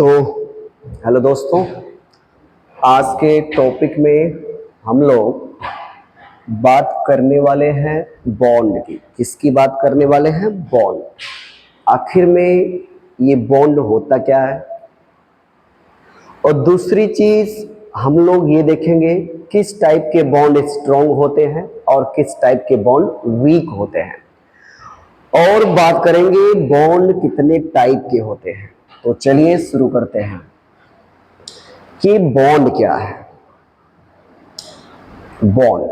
तो हेलो दोस्तों, आज के टॉपिक में हम लोग बात करने वाले हैं बॉन्ड की। किसकी बात करने वाले हैं? बॉन्ड। आखिर में ये बॉन्ड होता क्या है, और दूसरी चीज हम लोग ये देखेंगे किस टाइप के बॉन्ड स्ट्रॉन्ग होते हैं और किस टाइप के बॉन्ड वीक होते हैं, और बात करेंगे बॉन्ड कितने टाइप के होते हैं। तो चलिए शुरू करते हैं कि बॉन्ड क्या है। बॉन्ड,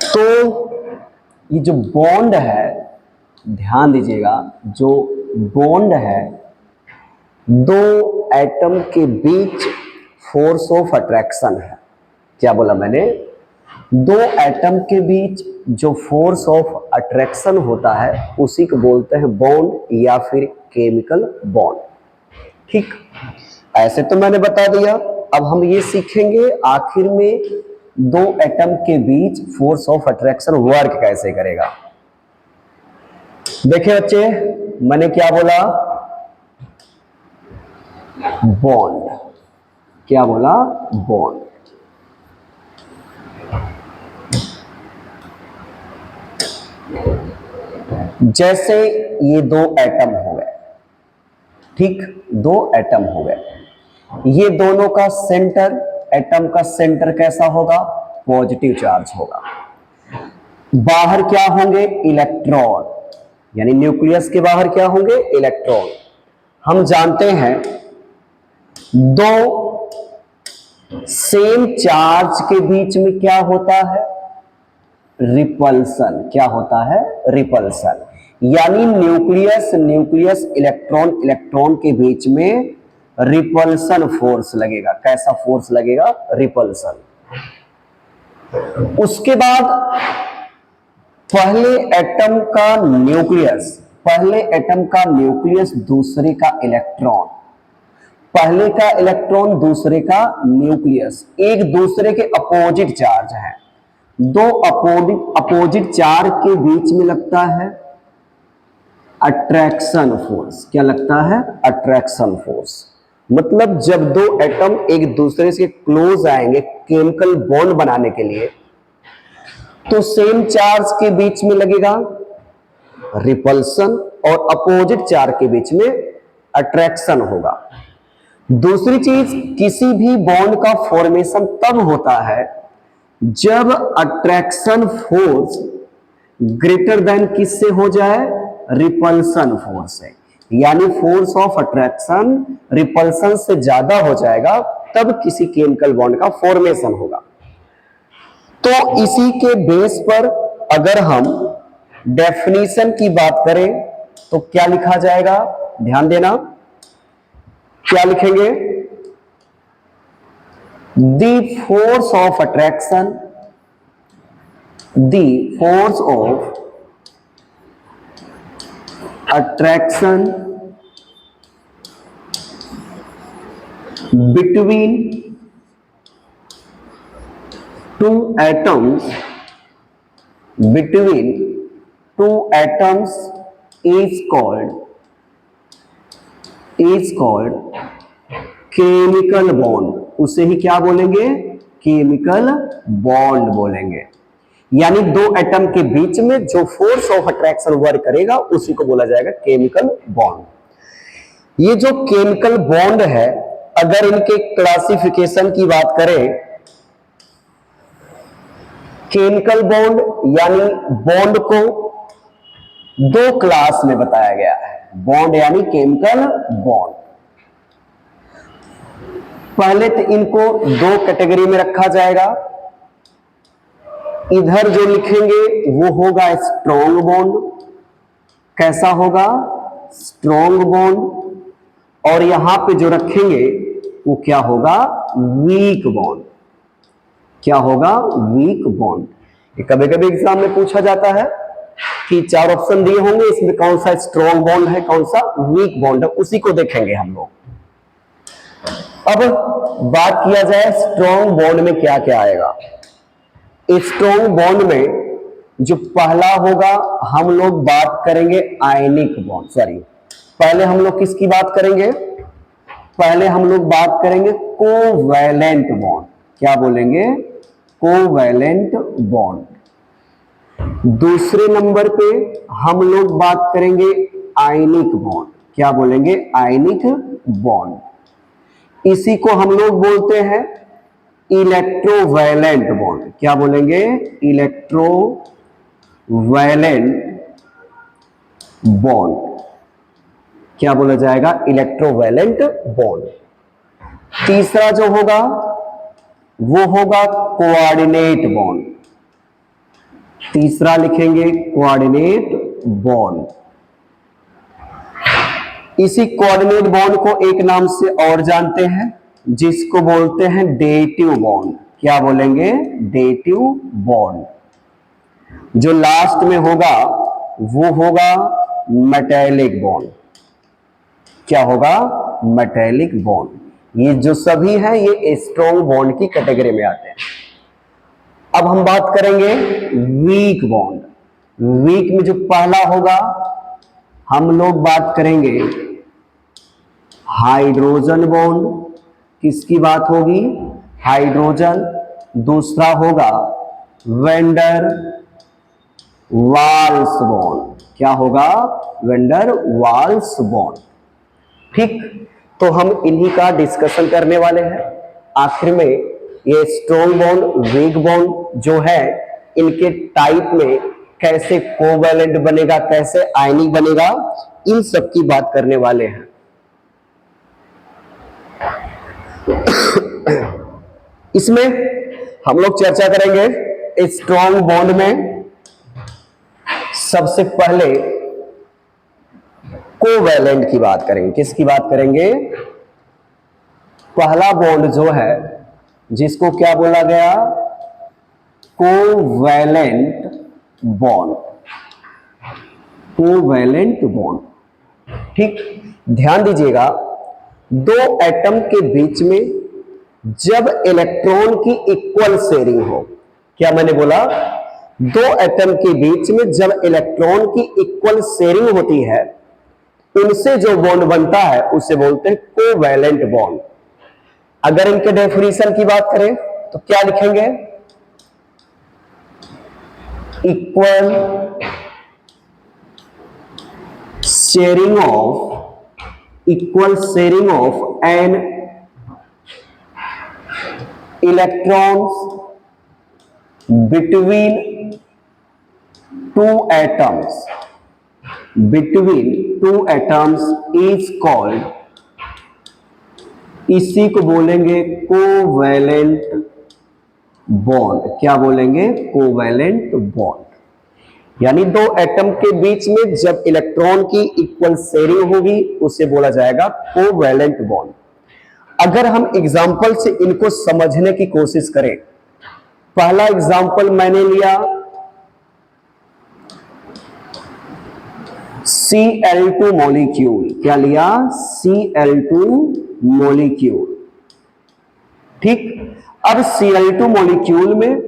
तो ये जो बॉन्ड है, ध्यान दीजिएगा, जो बॉन्ड है दो एटम के बीच फोर्स ऑफ अट्रैक्शन है। क्या बोला मैंने? दो एटम के बीच जो फोर्स ऑफ अट्रैक्शन होता है उसी को बोलते हैं बॉन्ड या फिर केमिकल बॉन्ड। ठीक, ऐसे तो मैंने बता दिया। अब हम ये सीखेंगे आखिर में दो एटम के बीच फोर्स ऑफ अट्रैक्शन वर्क कैसे करेगा। देखिए बच्चे, मैंने क्या बोला? बॉन्ड। क्या बोला? बॉन्ड। जैसे ये दो एटम हो गए, ठीक, दो एटम हो गए, ये दोनों का सेंटर, एटम का सेंटर कैसा होगा? पॉजिटिव चार्ज होगा। बाहर क्या होंगे? इलेक्ट्रॉन, यानी न्यूक्लियस के बाहर क्या होंगे? इलेक्ट्रॉन। हम जानते हैं दो सेम चार्ज के बीच में क्या होता है? रिपल्सन। क्या होता है? रिपल्सन। यानी न्यूक्लियस इलेक्ट्रॉन के बीच में रिपल्सन फोर्स लगेगा। कैसा फोर्स लगेगा? रिपल्सन। उसके बाद पहले एटम का न्यूक्लियस दूसरे का इलेक्ट्रॉन, पहले का इलेक्ट्रॉन दूसरे का न्यूक्लियस, एक दूसरे के अपोजिट चार्ज है। दो अपोजिट चार्ज के बीच में लगता है अट्रैक्शन फोर्स। क्या लगता है? Attraction force. मतलब जब दो एटम एक दूसरे से क्लोज आएंगे केमिकल बॉन्ड बनाने के लिए, तो सेम चार्ज के बीच में लगेगा रिपल्सन और अपोजिट चार्ज के बीच में अट्रैक्शन होगा। दूसरी चीज, किसी भी बॉन्ड का फॉर्मेशन तब होता है जब अट्रैक्शन फोर्स ग्रेटर देन किससे हो जाए? रिपल्सन फोर्स से। यानी फोर्स ऑफ अट्रैक्शन रिपल्सन से ज्यादा हो जाएगा, तब किसी केमिकल बॉन्ड का फॉर्मेशन होगा। तो इसी के बेस पर अगर हम डेफिनेशन की बात करें तो क्या लिखा जाएगा? ध्यान देना, क्या लिखेंगे? The force of attraction, the force of attraction between two atoms is called chemical bond. उसे ही क्या बोलेंगे? केमिकल बॉन्ड बोलेंगे। यानी दो एटम के बीच में जो फोर्स ऑफ अट्रैक्शन वर्क करेगा उसी को बोला जाएगा केमिकल बॉन्ड। ये जो केमिकल बॉन्ड है, अगर इनके क्लासिफिकेशन की बात करें, केमिकल बॉन्ड यानी बॉन्ड को दो क्लास में बताया गया है। बॉन्ड यानी केमिकल बॉन्ड। पहले तो इनको दो कैटेगरी में रखा जाएगा। इधर जो लिखेंगे वो होगा स्ट्रॉन्ग बॉन्ड। कैसा होगा? Strong bond. और यहां पे जो रखेंगे वो क्या होगा? Weak bond. क्या होगा? Weak bond. ये कभी कभी एग्जाम में पूछा जाता है कि चार ऑप्शन दिए होंगे, इसमें कौन सा स्ट्रॉन्ग बॉन्ड है, कौन सा वीक बॉन्ड है, उसी को देखेंगे हम लोग। अब बात किया जाए स्ट्रॉन्ग बॉन्ड में क्या क्या आएगा। स्ट्रॉन्ग बॉन्ड में जो पहला होगा, हम लोग बात करेंगे आयनिक बॉन्ड, पहले हम लोग किसकी बात करेंगे? पहले हम लोग बात करेंगे कोवैलेंट बॉन्ड। क्या बोलेंगे? Covalent bond. दूसरे नंबर पे हम लोग बात करेंगे आयनिक बॉन्ड। क्या बोलेंगे? Ionic bond. इसी को हम लोग बोलते हैं इलेक्ट्रोवैलेंट बॉन्ड। क्या बोलेंगे? Electrovalent bond. क्या बोला जाएगा? Electrovalent bond. तीसरा जो होगा वो होगा कोऑर्डिनेट बॉन्ड। तीसरा लिखेंगे कोऑर्डिनेट बॉन्ड। इसी कोऑर्डिनेट बॉन्ड को एक नाम से और जानते हैं जिसको बोलते हैं डेटिव बॉन्ड। क्या बोलेंगे? Dative bond. जो लास्ट में होगा वो होगा मेटेलिक बॉन्ड। क्या होगा? Metallic bond. ये जो सभी हैं ये स्ट्रॉन्ग बॉन्ड की कैटेगरी में आते हैं। अब हम बात करेंगे वीक बॉन्ड। वीक में जो पहला होगा हम लोग बात करेंगे हाइड्रोजन बॉन्ड। किसकी बात होगी? हाइड्रोजन। दूसरा होगा वेंडर वाल्स बॉन्ड। क्या होगा? Van der Waals bond. ठीक, तो हम इन्हीं का डिस्कशन करने वाले हैं। आखिर में ये स्ट्रॉन्ग बॉन्ड, वीक बॉन्ड जो है इनके टाइप में कैसे कोवैलेंट बनेगा, कैसे आयनिक बनेगा, इन सब की बात करने वाले हैं। इसमें हम लोग चर्चा करेंगे स्ट्रॉन्ग बॉन्ड में सबसे पहले कोवैलेंट की बात करेंगे। किसकी बात करेंगे? पहला बॉन्ड जो है जिसको क्या बोला गया? Covalent bond. Covalent bond. ठीक, ध्यान दीजिएगा, दो एटम के बीच में जब इलेक्ट्रॉन की इक्वल शेयरिंग हो। क्या मैंने बोला? दो एटम के बीच में जब इलेक्ट्रॉन की इक्वल शेयरिंग होती है उनसे जो बॉन्ड बनता है उसे बोलते हैं कोवैलेंट बॉन्ड। अगर इनके डेफिनेशन की बात करें तो क्या लिखेंगे? Equal sharing of an electrons between two atoms is called, इसी को बोलेंगे कोवैलेंट बॉन्ड। क्या बोलेंगे? Covalent bond. यानी दो एटम के बीच में जब इलेक्ट्रॉन की इक्वल शेयरिंग होगी उसे बोला जाएगा कोवैलेंट बॉन्ड। अगर हम एग्जांपल से इनको समझने की कोशिश करें, पहला एग्जांपल मैंने लिया Cl2 मॉलिक्यूल। क्या लिया? Cl2 molecule. ठीक, अब Cl2 मॉलिक्यूल में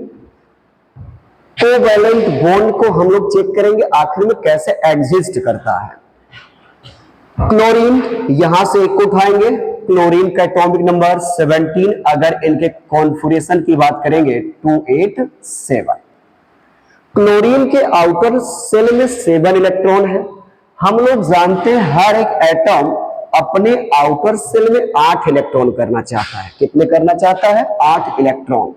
कोवैलेंट बॉन्ड को हम लोग चेक करेंगे आखिर में कैसे एग्जिस्ट करता है। क्लोरीन, यहां से एक को उठाएंगे, क्लोरीन का एटॉमिक नंबर 17। अगर इनके कॉन्फिगरेशन की बात करेंगे 287। क्लोरीन के आउटर सेल में 7 इलेक्ट्रॉन है। हम लोग जानते हैं हर एक एटम अपने आउटर सेल में 8 इलेक्ट्रॉन करना चाहता है। कितने करना चाहता है? 8 इलेक्ट्रॉन।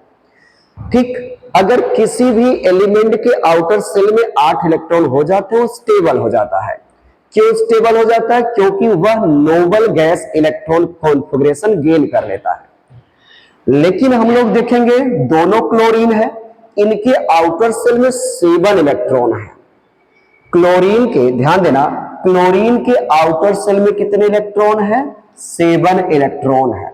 ठीक, अगर किसी भी एलिमेंट के आउटर सेल में 8 इलेक्ट्रॉन हो जाते हैं वो स्टेबल हो जाता है। क्यों स्टेबल हो जाता है? क्योंकि वह noble gas electron configuration gain कर लेता है। लेकिन हम लोग देखेंगे दोनों क्लोरीन है, इनके आउटर सेल में 7 इलेक्ट्रॉन है। क्लोरीन के, ध्यान देना, क्लोरीन के आउटर सेल में कितने इलेक्ट्रॉन है? 7 इलेक्ट्रॉन है।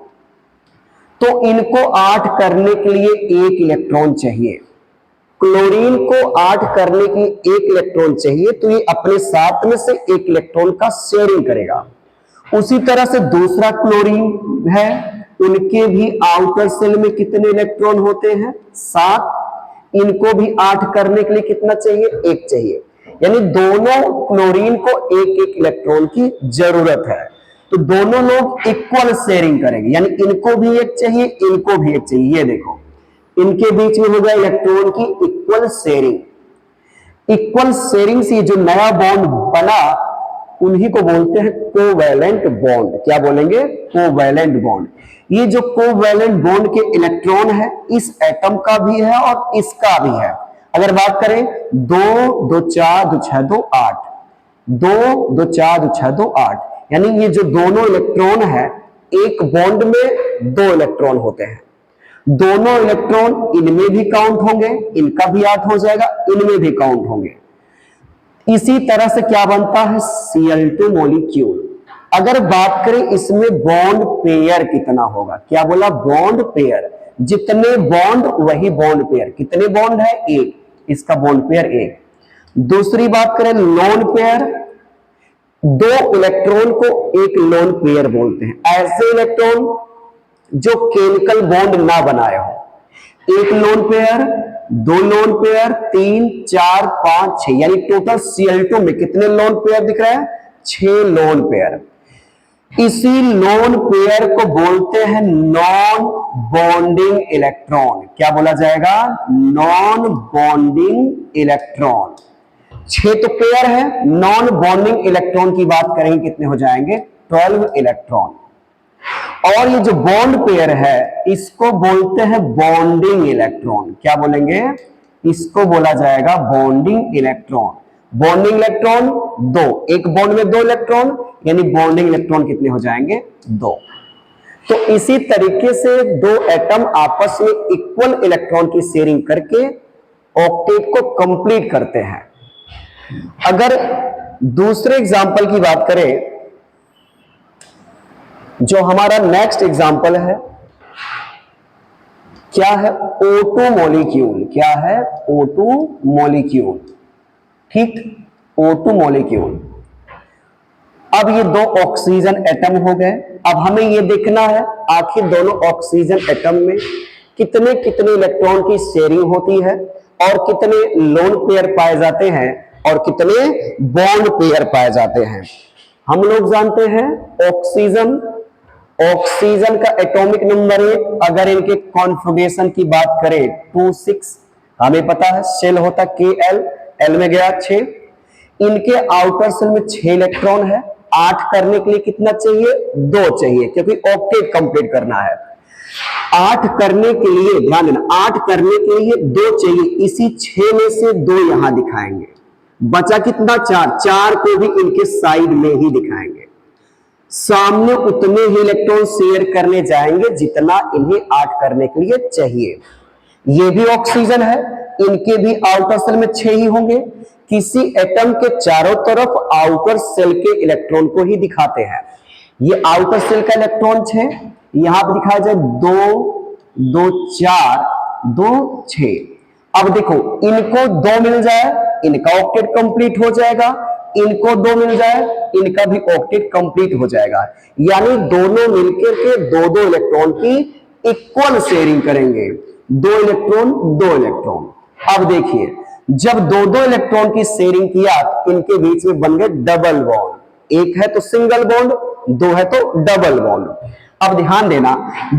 तो इनको 8 करने के लिए 1 इलेक्ट्रॉन चाहिए। क्लोरीन को 8 करने की 1 इलेक्ट्रॉन चाहिए, तो ये अपने साथ में से 1 इलेक्ट्रॉन का शेयरिंग करेगा। उसी तरह से दूसरा क्लोरीन है, उनके भी आउटर सेल में कितने इलेक्ट्रॉन होते हैं? 7। इनको भी 8 करने के लिए कितना चाहिए? 1 चाहिए। यानी दोनों क्लोरीन को एक एक इलेक्ट्रॉन की जरूरत है, तो दोनों लोग इक्वल शेयरिंग करेंगे, यानी इनको भी एक चाहिए, इनको भी एक चाहिए। ये देखो, इनके बीच में हो गया इलेक्ट्रॉन की इक्वल शेयरिंग। इक्वल शेयरिंग से जो नया बॉन्ड बना उन्हीं को बोलते हैं कोवैलेंट बॉन्ड। क्या बोलेंगे? Covalent bond. ये जो कोवैलेंट बॉन्ड के इलेक्ट्रॉन है, इस एटम का भी है और इसका भी है। अगर बात करें 2 2 4 2 6 2 8, 2 2 4 2 6 2 8, यानी ये जो दोनों इलेक्ट्रॉन है, एक बॉन्ड में 2 इलेक्ट्रॉन होते हैं। दोनों इलेक्ट्रॉन इनमें भी काउंट होंगे, इनका भी 8 हो जाएगा, इनमें भी काउंट होंगे। इसी तरह से क्या बनता है? Cl2 molecule. अगर बात करें इसमें बॉन्ड पेयर कितना होगा, क्या बोला? Bond pair. जितने बॉन्ड वही बॉन्ड पेयर। कितने बॉन्ड है? 1, इसका बॉन्ड पेयर 1। दूसरी बात करें लोन पेयर, 2 इलेक्ट्रॉन को एक लोन पेयर बोलते हैं। ऐसे इलेक्ट्रॉन जो केमिकल बॉन्ड ना बनाए हो। 1 लोन पेयर, 2 लोन पेयर, 3 4 5 6, यानी टोटल Cl2 में कितने लोन पेयर दिख रहे हैं? 6 लोन पेयर। इसी लोन पेयर को बोलते हैं नॉन बॉन्डिंग इलेक्ट्रॉन। क्या बोला जाएगा? Non bonding electron. 6 तो पेयर है, नॉन बॉन्डिंग इलेक्ट्रॉन की बात करेंगे कितने हो जाएंगे? 12 इलेक्ट्रॉन। और ये जो बॉन्ड पेयर है, इसको बोलते हैं बॉन्डिंग इलेक्ट्रॉन। क्या बोलेंगे? इसको बोला जाएगा बॉन्डिंग इलेक्ट्रॉन। बॉन्डिंग इलेक्ट्रॉन 2, एक बॉन्ड में 2 इलेक्ट्रॉन, यानी बॉन्डिंग इलेक्ट्रॉन कितने हो जाएंगे? 2। तो इसी तरीके से 2 एटम आपस में इक्वल इलेक्ट्रॉन की शेयरिंग करके ऑक्टेट को कंप्लीट करते हैं। अगर दूसरे एग्जांपल की बात करें, जो हमारा नेक्स्ट एग्जांपल है, क्या है? O2 molecule. क्या है? O2 molecule. ठीक, O2 मॉलिक्यूल। अब ये 2 ऑक्सीजन एटम हो गए। अब हमें ये देखना है आखिर दोनों ऑक्सीजन एटम में कितने कितने इलेक्ट्रॉन की शेयरिंग होती है और कितने लोन पेयर पाए जाते हैं और कितने बॉन्ड पेयर पाए जाते हैं। हम लोग जानते हैं ऑक्सीजन का एटॉमिक नंबर 1, अगर इनके कॉन्फिगरेशन की बात करें 2 6, हमें पता है शेल होता Kl, L में गया 6। इनके आउटर शेल में 6 इलेक्ट्रॉन है। 8 करने के लिए कितना चाहिए? 2 चाहिए, क्योंकि ऑक्टेट कंप्लीट करना है। 8 करने के लिए, ध्यान देना, 8 करने के लिए 2 चाहिए। इसी 6 में से 2 यहां दिखाएंगे। बचा कितना? 4। 4 को भी इनके साइड में ही दिखाएंगे। सामने उतने ही इलेक्ट्रॉन शेयर करने जाएंगे जितना इन्हें 8 करने के लिए चाहिए। ये भी ऑक्सीजन है, इनके भी आउटर सेल में 6 ही होंगे। किसी एटम के चारों तरफ आउटर सेल के इलेक्ट्रॉन को ही दिखाते हैं। ये आउटर सेल का इलेक्ट्रॉन 6, यहां पर दिखाया जाए 2 2 4 2 6। अब देखो, इनको 2 मिल जाए, इनका ऑक्टेट कंप्लीट हो जाएगा। इनको 2 मिल जाए, इनका भी ऑक्टेट कंप्लीट हो जाएगा। यानी दोनों मिलकर के 2 इलेक्ट्रॉन की इक्वल शेयरिंग करेंगे। 2 इलेक्ट्रॉन 2 इलेक्ट्रॉन। अब देखिए, जब 2 इलेक्ट्रॉन की शेयरिंग किया, इनके बीच में बन गए डबल बॉन्ड। एक है तो सिंगल बॉन्ड, 2 है तो डबल बॉन्ड। अब ध्यान देना,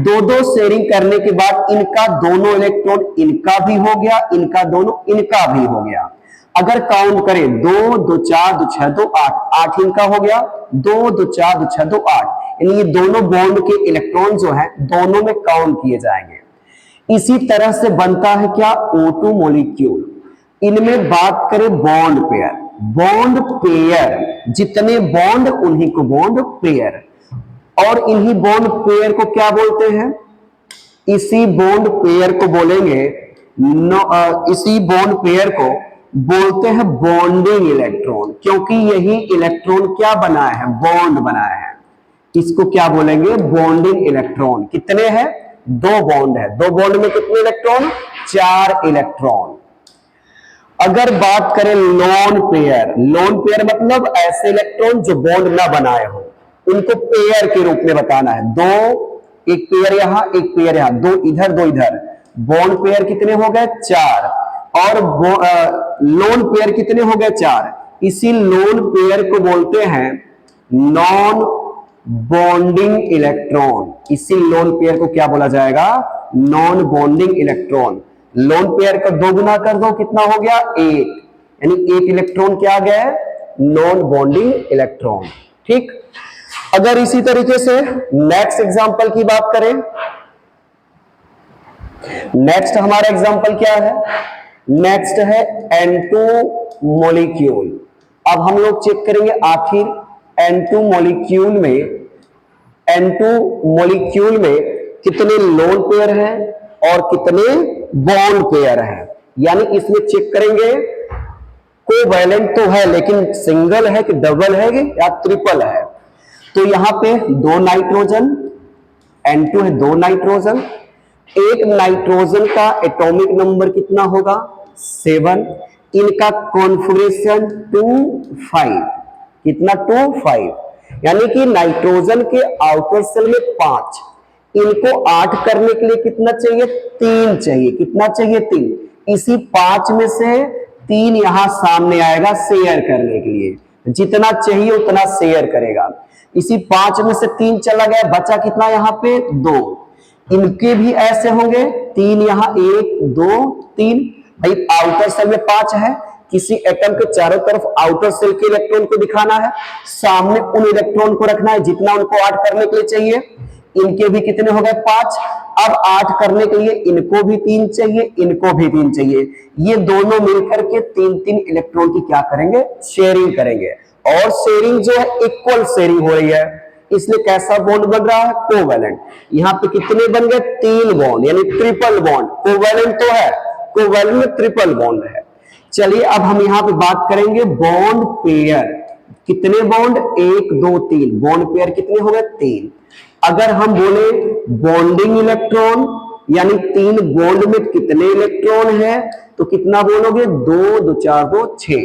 2 शेयरिंग करने के बाद इनका दोनों इलेक्ट्रॉन इनका भी हो गया, इनका दोनों इनका भी हो गया। अगर काउंट करें 2 2 4 2 6 2 8, 8 इनका हो गया, 2 2 4 2 6 2 8, यानी ये दोनों बॉन्ड के इलेक्ट्रॉन जो है दोनों में काउंट किए जाएंगे। इसी तरह से बनता है क्या? O2 molecule. इनमें बात करें बॉन्ड पेयर, बॉन्ड पेयर जितने बॉन्ड उन्हीं को बॉन्ड पेयर, और इन्हीं बॉन्ड पेयर को क्या बोलते हैं? इसी बॉन्ड पेयर को बोलेंगे इसी बॉन्ड पेयर को बोलते हैं बॉन्डिंग इलेक्ट्रॉन, क्योंकि यही इलेक्ट्रॉन क्या बनाया है? बॉन्ड बनाया है। इसको क्या बोलेंगे? Bonding electron. कितने हैं? 2 बॉन्ड है। 2 बॉन्ड में कितने इलेक्ट्रॉन? 4 इलेक्ट्रॉन। अगर बात करें लोन पेयर, लोन पेयर मतलब ऐसे इलेक्ट्रॉन जो बॉन्ड ना बनाए हो, उनको पेयर के रूप में बताना है। 2, एक पेयर यहां, एक पेयर यहां, 2 इधर 2 इधर, बॉन्ड पेयर कितने हो गए? 4। और लोन पेयर कितने हो गए 4। इसी लोन पेयर को बोलते हैं नॉन बॉन्डिंग इलेक्ट्रॉन। इसी लोन पेयर को क्या बोला जाएगा? Non bonding electron. Lone pair का 2 गुना कर दो, कितना हो गया? 1, यानी 1 इलेक्ट्रॉन क्या आ गया है? Non bonding electron. ठीक। अगर इसी तरीके से नेक्स्ट एग्जांपल की बात करें, नेक्स्ट हमारा एग्जांपल क्या है? नेक्स्ट है N2 मॉलिक्यूल। अब हम लोग चेक करेंगे आखिर N2 मॉलिक्यूल में कितने लोन पेयर हैं और कितने बॉन्ड पेयर हैं। यानी इसमें चेक करेंगे कोवैलेंट तो है लेकिन सिंगल है कि डबल है या ट्रिपल है। तो यहां पे 2 नाइट्रोजन, N2 है 2 नाइट्रोजन। एक नाइट्रोजन का एटॉमिक नंबर कितना होगा? 7। इनका कॉन्फ़िगरेशन 2,5। कितना? 2,5। यानी कि नाइट्रोजन के आउटर सेल में 5, इनको 8 करने के लिए कितना चाहिए? 3 चाहिए। कितना चाहिए? 3। इसी 5 में से 3 यहां सामने आएगा शेयर करने के लिए, जितना चाहिए उतना शेयर करेगा। इसी 5 में से 3 चला गया, बचा कितना यहां पे? 2। इनके भी ऐसे होंगे 3 यहां, 1 2 3। भाई आउटर सेल में 5 है, किसी एटम के चारों तरफ आउटर सेल के इलेक्ट्रॉन को दिखाना है, सामने उन इलेक्ट्रॉन को रखना है जितना उनको 8 करने के लिए चाहिए। इनके भी कितने हो गए? 5। अब 8 करने के लिए इनको भी 3 चाहिए, इनको भी 3 चाहिए। ये दोनों मिलकर के 3-3 इलेक्ट्रॉन की क्या करेंगे? शेयरिंग करेंगे। और शेयरिंग जो है इक्वल शेयरिंग हो रही है, इसलिए कैसा बॉन्ड बन रहा है? कोवैलेंट। यहां पे कितने बन गए? 3 बॉन्ड, यानी ट्रिपल बॉन्ड। कोवैलेंट तो है, कोवैलेंट में ट्रिपल बॉन्ड है। चलिए अब हम यहां पे बात करेंगे बॉन्ड पेयर। कितने बॉन्ड? 1 2 3। बॉन्ड पेयर कितने हो गए? 3। अगर हम बोले बॉन्डिंग इलेक्ट्रॉन, यानी 3 बॉन्ड में कितने इलेक्ट्रॉन है, तो कितना बोलोगे? 2 2 4 2 6।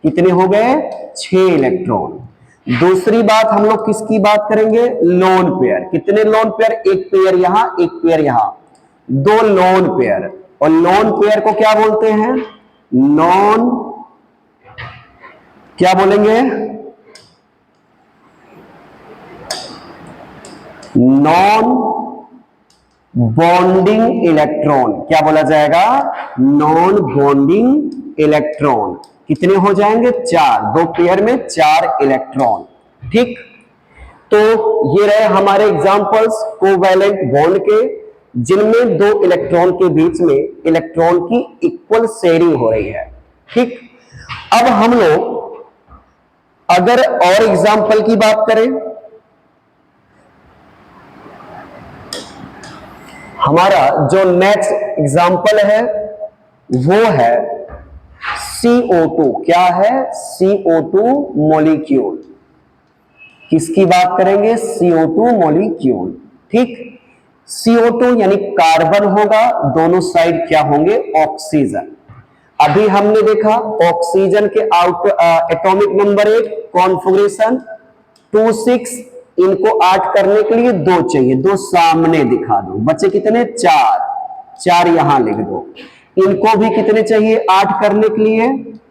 कितने हो गए? 6 इलेक्ट्रॉन। दूसरी बात हम लोग किसकी बात करेंगे? Lone pair. कितने लोन पेयर? 1 पेयर यहां, 1 पेयर यहां, 2 लोन पेयर। और लोन पेयर को क्या बोलते हैं? नॉन, क्या बोलेंगे? Non bonding electron. क्या बोला जाएगा? Non bonding electron. कितने हो जाएंगे? 4। 2 पेयर में 4 इलेक्ट्रॉन। ठीक। तो ये रहे हमारे एग्जांपल्स कोवैलेंट बॉन्ड के, जिनमें 2 इलेक्ट्रॉन के बीच में इलेक्ट्रॉन की इक्वल शेयरिंग हो रही है। ठीक। अब हम लोग अगर और एग्जांपल की बात करें, हमारा जो नेक्स्ट एग्जांपल है वो है CO2। क्या है? CO2 molecule. किसकी बात करेंगे? CO2 molecule. ठीक। CO2 यानी कार्बन होगा, दोनों साइड क्या होंगे? ऑक्सीजन। अभी हमने देखा ऑक्सीजन के एटॉमिक नंबर 1, कॉन्फ़िगरेशन 2 6। इनको 8 करने के लिए 2 चाहिए, 2 सामने दिखा दो। बचे कितने? 4। 4 यहां लिख दो। इनको भी कितने चाहिए 8 करने के लिए?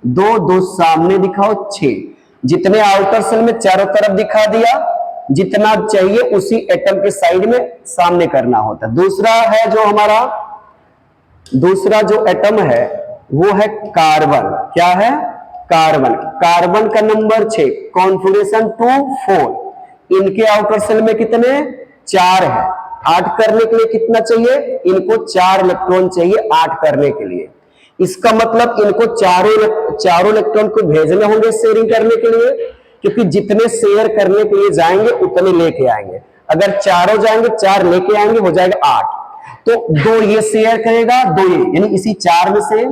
2 2 सामने दिखाओ, 6। जितने आउटर सेल में चारों तरफ दिखा दिया, जितना चाहिए उसी एटम के साइड में सामने करना होता है। दूसरा है जो हमारा, दूसरा जो एटम है वो है कार्बन। क्या है? कार्बन। कार्बन का नंबर 6, कॉन्फ़िगरेशन 2 4। इनके आउटर सेल में कितने? 4 है। 8 करने के लिए कितना चाहिए? इनको 4 इलेक्ट्रॉन चाहिए 8 करने के लिए। इसका मतलब इनको चारों इलेक्ट्रॉन को भेजने होंगे शेयरिंग करने के लिए, क्योंकि जितने शेयर करने के लिए जाएंगे उतने लेके आएंगे। अगर चारों जाएंगे 4 लेके आएंगे, हो जाएगा 8। तो 2 ये शेयर करेगा, 2 ये, यानी इसी 4 में से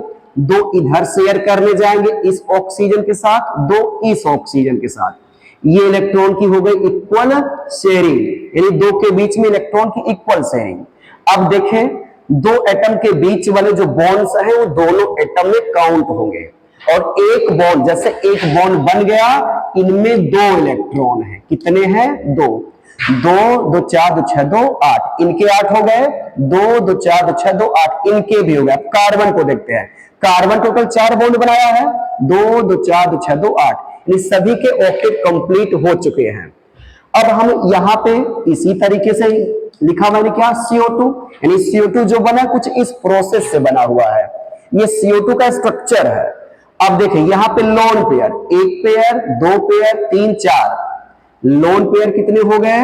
2 इधर शेयर करने जाएंगे इस ऑक्सीजन के साथ, 2 इस ऑक्सीजन के साथ। ये इलेक्ट्रॉन की हो गई इक्वल शेयरिंग, यानी 2 के बीच में इलेक्ट्रॉन की इक्वल शेयरिंग। अब देखें 2 एटम के बीच वाले जो बॉन्ड्स हैं वो दोनों एटम में काउंट होंगे, और एक बॉन्ड, जैसे एक बॉन्ड बन गया, इनमें 2 इलेक्ट्रॉन हैं। कितने हैं? 2 2 2 4 2 6 2 8। इनके 8 हो गए, 2 2 4 2 6 2 8। इनके भी हो गए। अब कार्बन को देखते हैं। कार्बन टोटल 4 बॉन्ड बनाया है, 2 2 4 2 6 2 8, यानी सभी के ऑक्टेट कंप्लीट हो चुके हैं। अब हम यहां पे इसी तरीके से लिखा मैंने क्या, CO2, यानी CO2 जो बना कुछ इस प्रोसेस से बना हुआ है, ये CO2 का स्ट्रक्चर है। अब देखिए यहां पे lone pair, 1 pair 2 pair 3 4, lone pair कितने हो गए,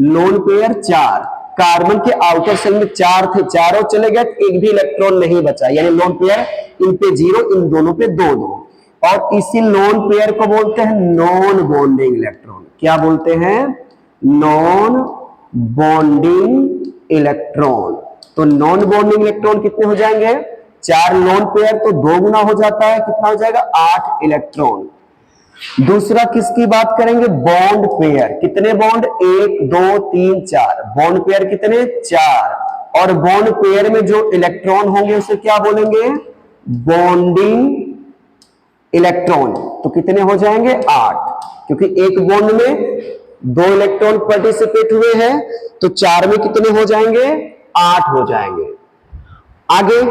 लोन पेयर 4, कार्बन के आउटर शेल में 4 थे, चारों चले गए, एक भी इलेक्ट्रॉन नहीं बचा, यानी लोन पेयर इन पे 0, इन दोनों पे 2 2, और इसी लोन पेयर को बोलते हैं नॉन बॉन्डिंग इलेक्ट्रॉन। क्या बोलते हैं, नॉन बॉन्डिंग इलेक्ट्रॉन। तो नॉन बॉन्डिंग इलेक्ट्रॉन कितने हो जाएंगे, 4 लोन पेयर तो 2 गुना हो जाता है, कितना हो जाएगा 8 इलेक्ट्रॉन। दूसरा किसकी बात करेंगे, बॉन्ड पेयर, कितने बॉन्ड 1 2 3 4, बॉन्ड पेयर कितने 4, और बॉन्ड पेयर में जो इलेक्ट्रॉन होंगे उसे क्या बोलेंगे, बॉन्डिंग इलेक्ट्रॉन। तो कितने हो जाएंगे 8, क्योंकि एक बॉन्ड में 2 इलेक्ट्रॉन पार्टिसिपेट हुए हैं, तो 4 में कितने हो जाएंगे 8 हो जाएंगे। आगे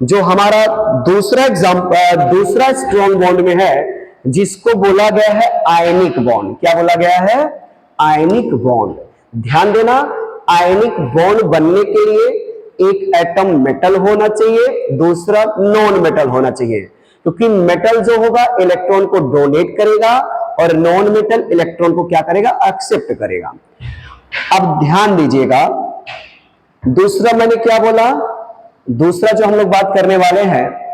जो हमारा दूसरा एग्जांपल, दूसरा स्ट्रॉन्ग बॉन्ड में है, जिसको बोला गया है आयनिक बॉन्ड। क्या बोला गया है, आयनिक बॉन्ड। ध्यान देना, आयनिक बॉन्ड बनने के लिए एक एटम मेटल होना चाहिए, दूसरा नॉन मेटल होना चाहिए, क्योंकि मेटल जो होगा इलेक्ट्रॉन को डोनेट करेगा और नॉन मेटल इलेक्ट्रॉन को क्या करेगा, एक्सेप्ट करेगा। अब ध्यान दीजिएगा, दूसरा मैंने क्या बोला, दूसरा जो हम लोग बात करने वाले हैं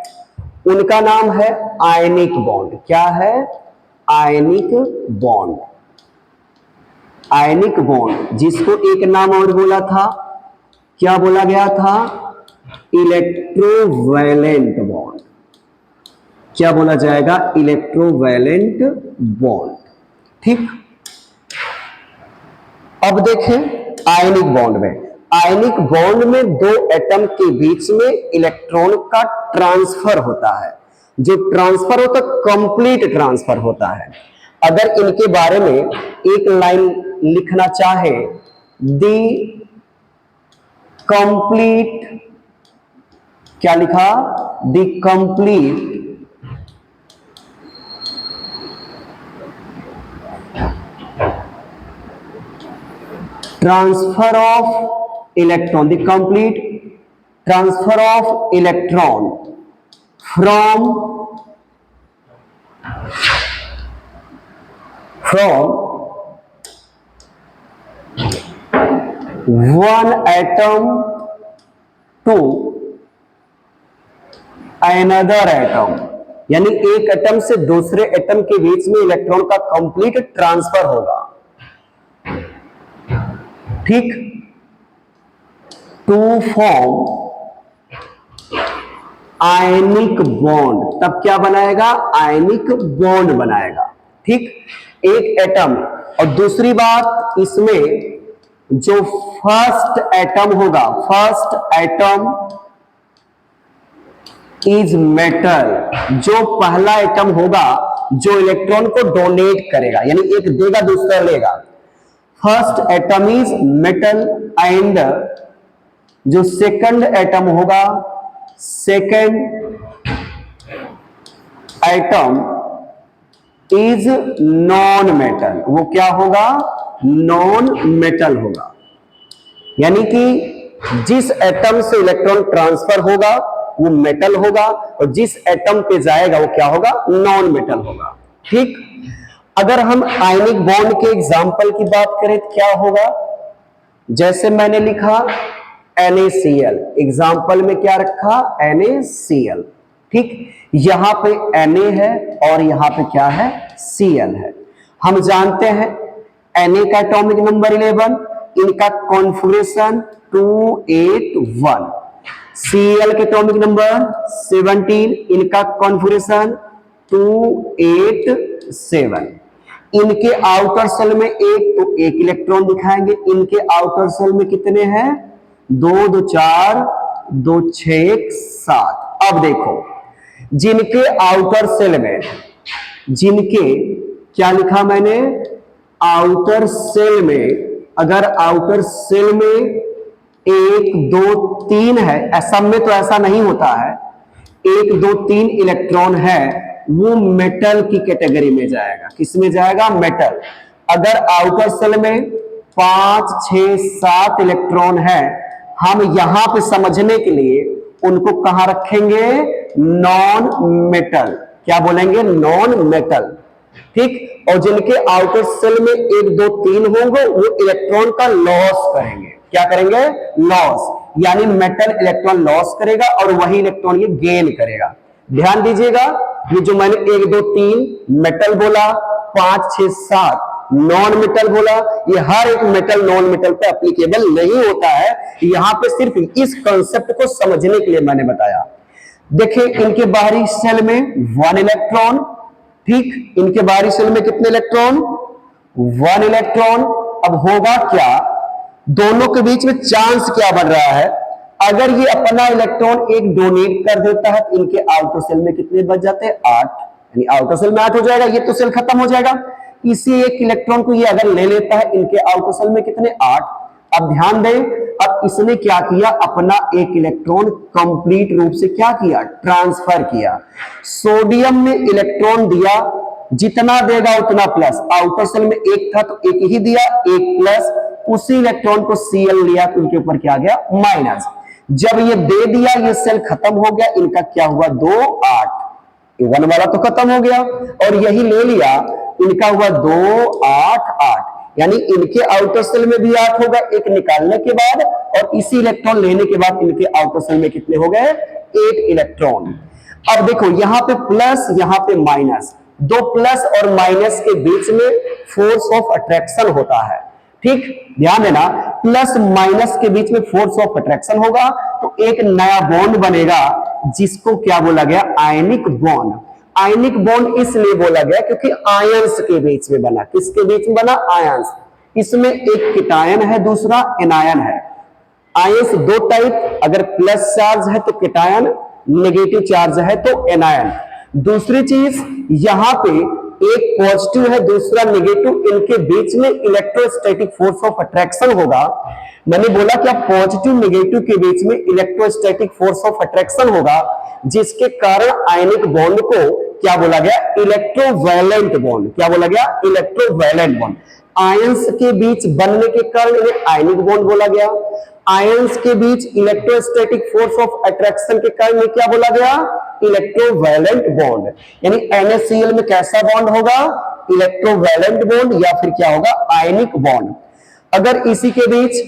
उनका नाम है आयनिक बॉन्ड। क्या है, आयनिक बॉन्ड। आयनिक बॉन्ड जिसको एक नाम और बोला था, क्या बोला गया था, इलेक्ट्रोवैलेंट बॉन्ड। क्या बोला जाएगा, इलेक्ट्रोवैलेंट बॉन्ड। ठीक, अब देखें आयनिक बॉन्ड में, आयनिक बॉन्ड में 2 एटम के बीच में इलेक्ट्रॉन का ट्रांसफर होता है। जो ट्रांसफर होता है कंप्लीट ट्रांसफर होता है। अगर इनके बारे में एक लाइन लिखना चाहे, दी कंप्लीट, क्या लिखा, दी complete transfer of electron, the complete transfer of electron from one atom to another atom, यानी एक एटम से दूसरे एटम के बीच में इलेक्ट्रॉन का कंप्लीट ट्रांसफर होगा। ठीक, टू फॉर्म आयनिक बॉन्ड, तब क्या बनाएगा, आयनिक बॉन्ड बनाएगा। ठीक, एक एटम, और दूसरी बात इसमें जो फर्स्ट एटम होगा, फर्स्ट एटम इज मेटल, जो पहला एटम होगा जो इलेक्ट्रॉन को डोनेट करेगा, यानी एक देगा दूसरा लेगा। First atom is metal and जो सेकंड एटम होगा, second atom is non metal, वो क्या होगा, नॉन मेटल होगा। यानी कि जिस एटम से इलेक्ट्रॉन ट्रांसफर होगा वो मेटल होगा, और जिस एटम पे जाएगा वो क्या होगा, नॉन मेटल होगा। ठीक, अगर हम आयनिक बॉन्ड के एग्जाम्पल की बात करें तो क्या होगा, जैसे मैंने लिखा NaCl, एग्जाम्पल में क्या रखा, NaCl। ठीक, यहां पे Na है और यहां पे क्या है, Cl है। हम जानते हैं Na का एटॉमिक नंबर 11, इनका कॉन्फिगरेशन 281, Cl के एटॉमिक नंबर 17, इनका कॉन्फिगरेशन 287। इनके आउटर सेल में एक इलेक्ट्रॉन दिखाएंगे, इनके आउटर सेल में कितने हैं, 2 2 4 2 6 1 7। अब देखो जिनके आउटर सेल में, जिनके क्या लिखा मैंने, आउटर सेल में, अगर आउटर सेल में 1 2 3 है, सब में तो ऐसा नहीं होता है, 1 2 3 इलेक्ट्रॉन है वो मेटल की कैटेगरी में जाएगा। किस में जाएगा? मेटल। अगर आउटर सेल में 5 6 7 इलेक्ट्रॉन है, हम यहां पे समझने के लिए उनको कहां रखेंगे? Non metal. क्या बोलेंगे? Non metal. ठीक। और जिनके आउटर सेल में 1 2 3 होंगे वो इलेक्ट्रॉन का लॉस करेंगे। क्या करेंगे? लॉस। यानी मेटल इलेक्ट्रॉन लॉस करेगा और वही इलेक्ट्रॉन ये गेन करेगा। ध्यान दीजिएगा, ये जो मैंने 1 2 3 मेटल बोला, 5 6 7 नॉन मेटल बोला, ये हर एक मेटल नॉन मेटल पे एप्लीकेबल नहीं होता है। यहां पे सिर्फ इस कॉन्सेप्ट को समझने के लिए मैंने बताया। देखिए इनके बाहरी सेल में 1 इलेक्ट्रॉन। ठीक। इनके बाहरी सेल में कितने इलेक्ट्रॉन? 1 इलेक्ट्रॉन। अब होगा क्या? दोनों के बीच में चांस क्या बन रहा है? अगर ये अपना इलेक्ट्रॉन एक डोनेट कर देता है तो इनके आउटर सेल में कितने बच जाते हैं? 8। यानी आउटर सेल में 8 हो जाएगा, ये तो सेल खत्म हो जाएगा। इसी एक इलेक्ट्रॉन को ये अगर ले लेता है, इनके आउटर सेल में कितने? 8। अब ध्यान दें, अब इसने क्या किया? अपना एक इलेक्ट्रॉन कंप्लीट रूप से क्या किया? ट्रांसफर किया। सोडियम में इलेक्ट्रॉन दिया, जितना देगा उतना प्लस। आउटर सेल में 1 था तो 1 ही दिया, 1 प्लस। उसी इलेक्ट्रॉन को Cl लिया तो उनके ऊपर क्या गया? माइनस। जब ये दे दिया, ये सेल खत्म हो गया। इनका क्या हुआ? 2 8। 1 वाला तो खत्म हो गया और यही ले लिया, इनका हुआ 2 8 8। यानी इनके आउटर सेल में भी 8 होगा एक निकालने के बाद, और इसी इलेक्ट्रॉन लेने के बाद इनके आउटर सेल में कितने हो गए? 8 इलेक्ट्रॉन। अब देखो यहां पे प्लस, यहां पे माइनस। दो प्लस और माइनस के बीच में फोर्स ऑफ अट्रैक्शन होता है। ठीक। ध्यान देना, प्लस माइनस के बीच में फोर्स ऑफ अट्रैक्शन होगा तो एक नया बॉन्ड बनेगा जिसको क्या बोला गया? Ionic bond. आयनिक बॉन्ड इसलिए बोला गया क्योंकि आयंस के बीच में बना। किसके बीच में बना? आयंस। इसमें एक कीटायन है, दूसरा एनायन है। आयंस 2 टाइप, अगर प्लस चार्ज है तो कीटायन, नेगेटिव चार्ज है तो एनायन। दूसरी चीज, यहां पे एक पॉजिटिव है दूसरा नेगेटिव, इनके बीच में इलेक्ट्रोस्टैटिक फोर्स ऑफ अट्रैक्शन होगा। मैंने बोला क्या? पॉजिटिव नेगेटिव के बीच में इलेक्ट्रोस्टैटिक फोर्स ऑफ अट्रैक्शन होगा, जिसके कारण आयनिक बॉन्ड को क्या बोला गया? Electrovalent bond. क्या बोला गया? Electrovalent bond. आयंस के बीच बनने के कारण इन्हें आयनिक बॉन्ड बोला गया। आयंस के बीच इलेक्ट्रोस्टैटिक फोर्स ऑफ अट्रैक्शन के कारण क्या बोला गया? Electrovalent bond. यानी NaCl में कैसा बॉन्ड होगा? इलेक्ट्रोवैलेंट बॉन्ड, या फिर क्या होगा? Ionic bond. अगर इसी के बीच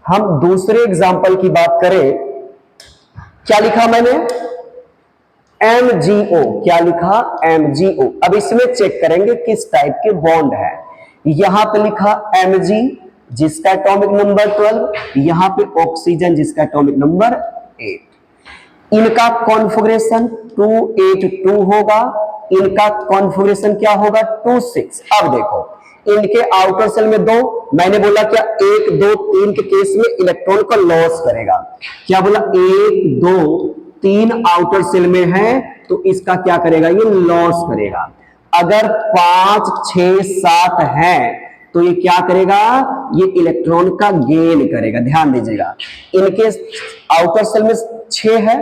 हम दूसरे एग्जांपल की बात करें, क्या लिखा मैंने? MgO। क्या लिखा? MgO। अब इसमें चेक करेंगे किस टाइप के बॉन्ड है। यहां पे लिखा Mg जिसका एटॉमिक नंबर 12, यहां पे ऑक्सीजन जिसका एटॉमिक नंबर 8। इनका कॉन्फ़िगरेशन 282 होगा, इनका कॉन्फ़िगरेशन क्या होगा? 26। अब देखो इनके आउटर सेल में 2, मैंने बोला क्या 1 2 3 के केस में इलेक्ट्रॉन का लॉस करेगा। क्या बोला? 1 2 3 आउटर सेल में है तो इसका क्या करेगा? ये लॉस करेगा। अगर 5 6 7 है तो ये क्या करेगा? ये इलेक्ट्रॉन का गेन करेगा। ध्यान दीजिएगा, इनके आउटर सेल में 6 है,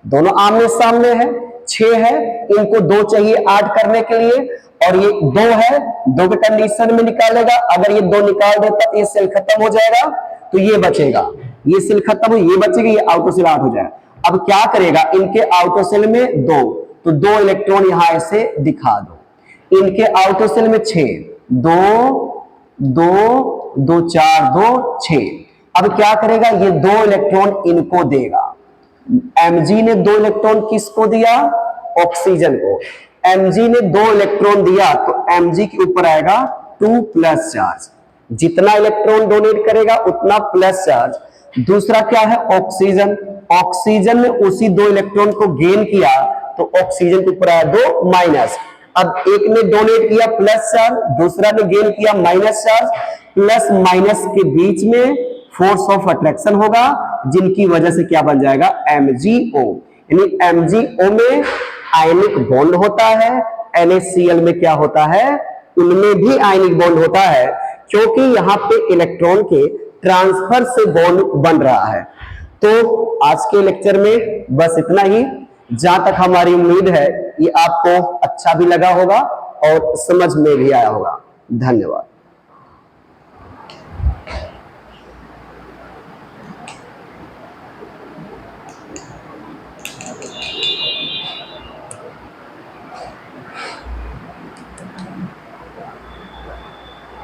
दोनों आमने सामने है, 6 है, इनको 2 चाहिए 8 करने के लिए, और ये 2 है, 2 के कंडीशन में निकालेगा। अगर ये 2 निकाल देता तो ये सेल खत्म हो जाएगा, तो ये बचेगा, ये सेल खत्म हो, ये बचेगा, ये आउटर सेल 8 हो जाएगा। अब क्या करेगा? इनके आउटर सेल में 2, तो 2 इलेक्ट्रॉन यहां ऐसे दिखा दो। इनके आउटर सेल में 6, 2 2 2 4 2 6। अब क्या करेगा? ये 2 इलेक्ट्रॉन इनको देगा। Mg ने 2 इलेक्ट्रॉन किसको दिया? ऑक्सीजन को। Mg ने 2 इलेक्ट्रॉन दिया तो Mg के ऊपर आएगा 2 प्लस चार्ज। जितना इलेक्ट्रॉन डोनेट करेगा उतना प्लस चार्ज। दूसरा क्या है? ऑक्सीजन। ऑक्सीजन ने उसी 2 इलेक्ट्रॉन को गेन किया तो ऑक्सीजन के ऊपर आया 2 माइनस। अब एक ने डोनेट किया प्लस चार्ज, दूसरा ने गेन किया माइनस चार्ज। प्लस माइनस के बीच में फोर्स ऑफ अट्रैक्शन होगा, जिनकी वजह से क्या बन जाएगा? MgO। यानी MgO में आयनिक बॉन्ड होता है, NaCl में क्या होता है? उनमें भी आयनिक बॉन्ड होता है, क्योंकि यहां पे इलेक्ट्रॉन के ट्रांसफर से बॉन्ड बन रहा है। तो आज के लेक्चर में बस इतना ही। जहां तक हमारी उम्मीद है ये आपको अच्छा भी लगा होगा और समझ में भी आया होगा। धन्यवाद।